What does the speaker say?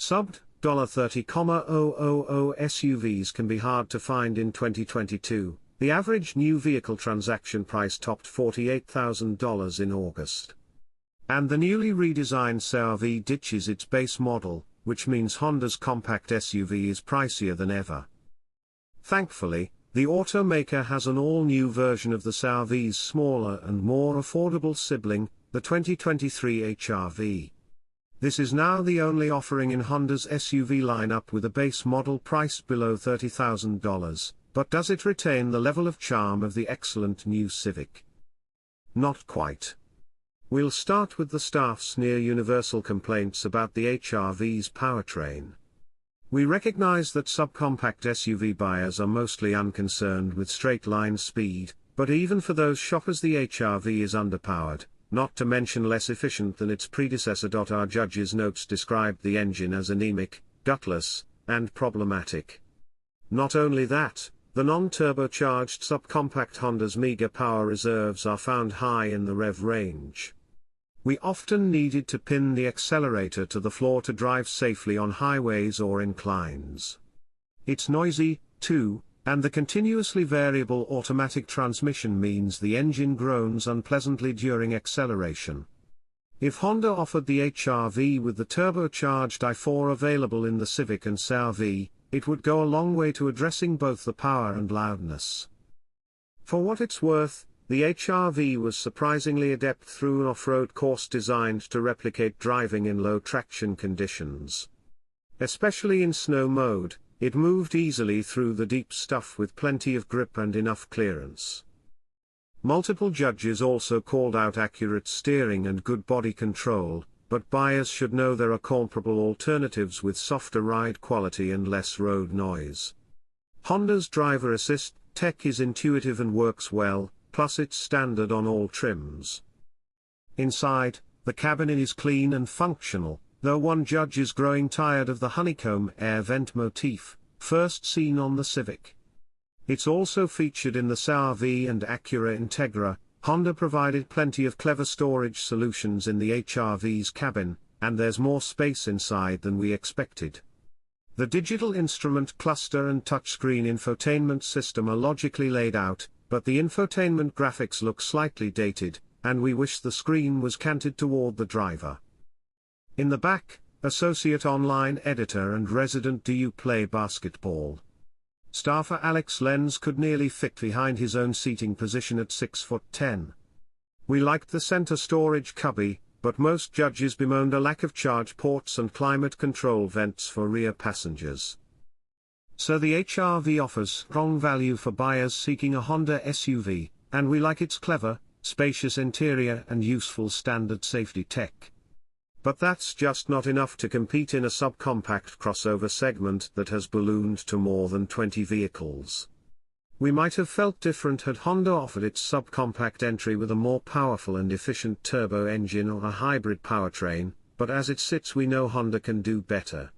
Subbed $30,000 SUVs can be hard to find in 2022. The average new vehicle transaction price topped $48,000 in August. And the newly redesigned CR-V ditches its base model, which means Honda's compact SUV is pricier than ever. Thankfully, the automaker has an all-new version of the CR-V's smaller and more affordable sibling, the 2023 HR-V. This is now the only offering in Honda's SUV lineup with a base model priced below $30,000, but does it retain the level of charm of the excellent new Civic? Not quite. We'll start with the staff's near-universal complaints about the HR-V's powertrain. We recognize that subcompact SUV buyers are mostly unconcerned with straight-line speed, but even for those shoppers the HR-V is underpowered, not to mention less efficient than its predecessor. Our judge's notes described the engine as anemic, gutless, and problematic. Not only that, the non-turbocharged subcompact Honda's meager power reserves are found high in the rev range. We often needed to pin the accelerator to the floor to drive safely on highways or inclines. It's noisy, too, and the continuously variable automatic transmission means the engine groans unpleasantly during acceleration. If Honda offered the HR-V with the turbocharged i4 available in the Civic and CR-V, it would go a long way to addressing both the power and loudness. For what it's worth, the HR-V was surprisingly adept through an off-road course designed to replicate driving in low traction conditions. Especially in snow mode, it moved easily through the deep stuff with plenty of grip and enough clearance. Multiple judges also called out accurate steering and good body control, but buyers should know there are comparable alternatives with softer ride quality and less road noise. Honda's driver assist tech is intuitive and works well, plus it's standard on all trims. Inside, the cabin is clean and functional, though one judge is growing tired of the honeycomb air vent motif, first seen on the Civic. It's also featured in the CR-V and Acura Integra. Honda provided plenty of clever storage solutions in the HR-V's cabin, and there's more space inside than we expected. The digital instrument cluster and touchscreen infotainment system are logically laid out, but the infotainment graphics look slightly dated, and we wish the screen was canted toward the driver. In the back, associate online editor and resident "Do you play basketball?" staffer Alex Lenz could nearly fit behind his own seating position at 6'10". We liked the center storage cubby, but most judges bemoaned a lack of charge ports and climate control vents for rear passengers. So the HR-V offers strong value for buyers seeking a Honda SUV, and we like its clever, spacious interior and useful standard safety tech. But that's just not enough to compete in a subcompact crossover segment that has ballooned to more than 20 vehicles. We might have felt different had Honda offered its subcompact entry with a more powerful and efficient turbo engine or a hybrid powertrain, but as it sits we know Honda can do better.